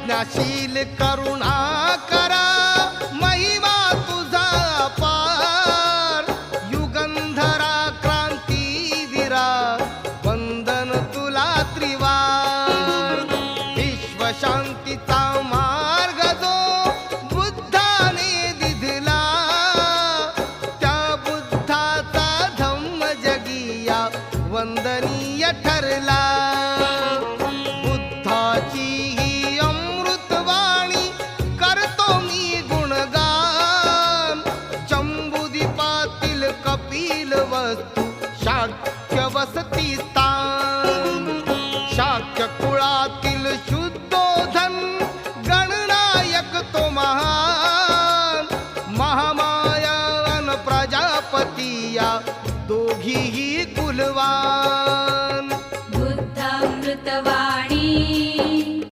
प्रज्ञाशील करुणा करा महिमा तुझा पार युगंधरा क्रांतीवीरा वंदन तुला त्रिवार विश्वशांतीचा मार्ग जो बुद्धाने दिधला त्या बुद्धाचा धम्म जगिया वंदनीय ठरला बुद्धाची ही अमृतवाणी करतो मी गुणगान जम्बूद्वीपातील कपिल वस्तू शाक्य वसती स्थान शाक्य कुळातील शुद्धोधन गणनायक तो महान महामाया अन प्रजापती या दोघीही